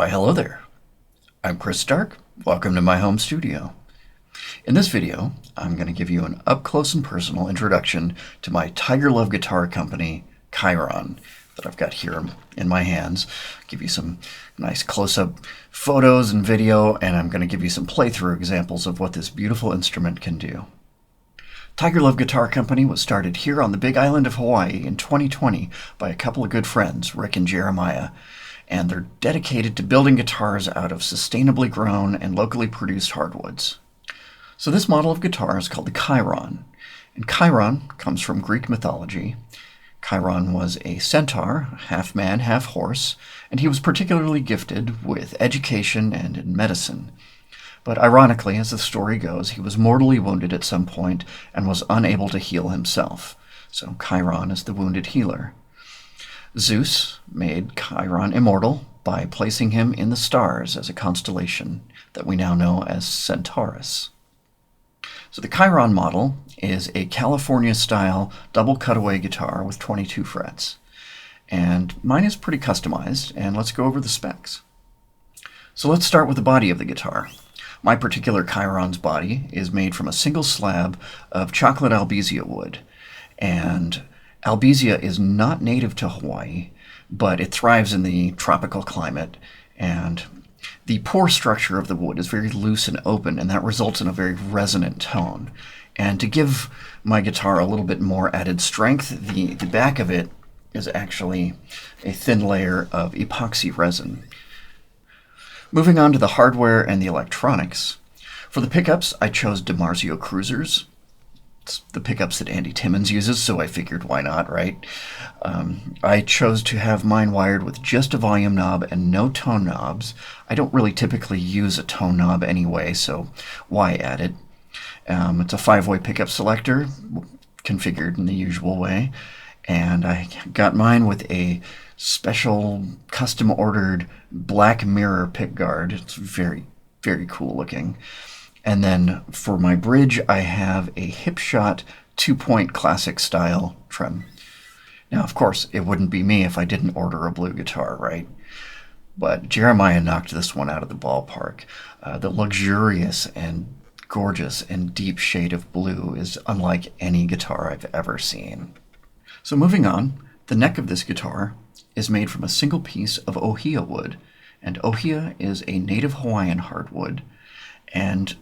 Why, hello there. I'm Chris Stark. Welcome to my home studio. In this video, I'm going to give you an up-close and personal introduction to my TigerLuv guitar company, Chiron, that I've got here in my hands. Give you some nice close-up photos and video, and I'm going to give you some playthrough examples of what this beautiful instrument can do. TigerLuv Guitar Company was started here on the big island of Hawaii in 2020 by a couple of good friends, Rick and Jeremiah, and they're dedicated to building guitars out of sustainably grown and locally produced hardwoods. So this model of guitar is called the Chiron, and Chiron comes from Greek mythology. Chiron was a centaur, half man, half horse, and he was particularly gifted with education and in medicine. But ironically, as the story goes, he was mortally wounded at some point and was unable to heal himself. So Chiron is the wounded healer. Zeus made Chiron immortal by placing him in the stars as a constellation that we now know as Centaurus. So the Chiron model is a California-style double cutaway guitar with 22 frets. And mine is pretty customized, and let's go over the specs. So let's start with the body of the guitar. My particular Chiron's body is made from a single slab of chocolate albizia wood, and albizia is not native to Hawaii, but it thrives in the tropical climate, and the pore structure of the wood is very loose and open, and that results in a very resonant tone. And to give my guitar a little bit more added strength, the back of it is actually a thin layer of epoxy resin. Moving on to the hardware and the electronics. For the pickups, I chose DiMarzio Cruisers. It's the pickups that Andy Timmons uses, so I figured why not, right? I chose to have mine wired with just a volume knob and no tone knobs. I don't really typically use a tone knob anyway, so why add it? It's a 5-way pickup selector, configured in the usual way, and I got mine with a special custom-ordered black mirror pickguard. It's very, very cool looking. And then for my bridge, I have a Hipshot 2-point classic style trim. Now, of course, it wouldn't be me if I didn't order a blue guitar, right? But Jeremiah knocked this one out of the ballpark. The luxurious and gorgeous and deep shade of blue is unlike any guitar I've ever seen. So moving on, the neck of this guitar is made from a single piece of ohia wood, and ohia is a native Hawaiian hardwood, and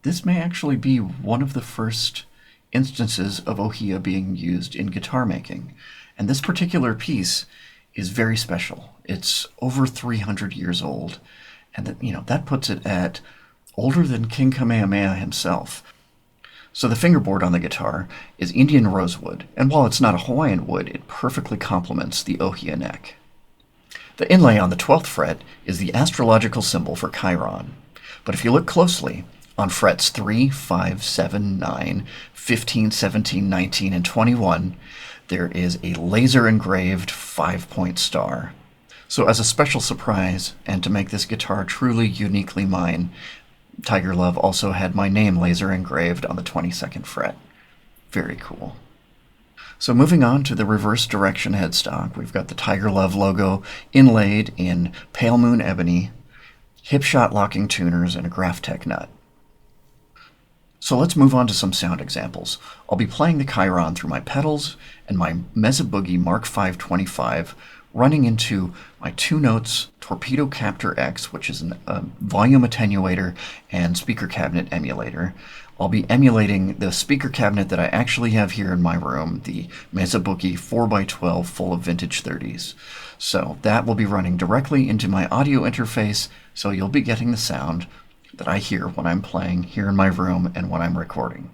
this may actually be one of the first instances of ohia being used in guitar making. And this particular piece is very special. It's over 300 years old, and that puts it at older than King Kamehameha himself. So the fingerboard on the guitar is Indian rosewood, and while it's not a Hawaiian wood, it perfectly complements the ohia neck. The inlay on the 12th fret is the astrological symbol for Chiron, but if you look closely, on frets 3, 5, 7, 9, 15, 17, 19, and 21, there is a laser-engraved 5-point star. So as a special surprise, and to make this guitar truly uniquely mine, TigerLuv also had my name laser-engraved on the 22nd fret. Very cool. So moving on to the reverse direction headstock, we've got the TigerLuv logo inlaid in pale moon ebony, Hipshot locking tuners, and a Graphtec nut. So let's move on to some sound examples. I'll be playing the Chiron through my pedals and my Mesa Boogie Mark V 25, running into my 2 notes Torpedo Captor X, which is a volume attenuator and speaker cabinet emulator. I'll be emulating the speaker cabinet that I actually have here in my room, the Mesa Boogie 4x12 full of vintage 30s. So that will be running directly into my audio interface, so you'll be getting the sound that I hear when I'm playing here in my room and when I'm recording.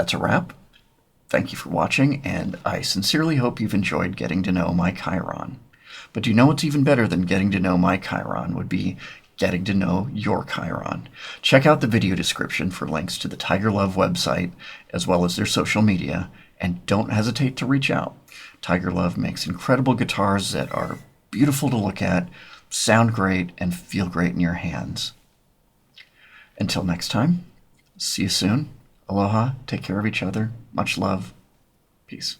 That's a wrap. Thank you for watching, and I sincerely hope you've enjoyed getting to know my Chiron. But do you know what's even better than getting to know my Chiron would be getting to know your Chiron. Check out the video description for links to the TigerLuv website, as well as their social media, and don't hesitate to reach out. TigerLuv makes incredible guitars that are beautiful to look at, sound great, and feel great in your hands. Until next time, see you soon. Aloha, take care of each other. Much love. Peace.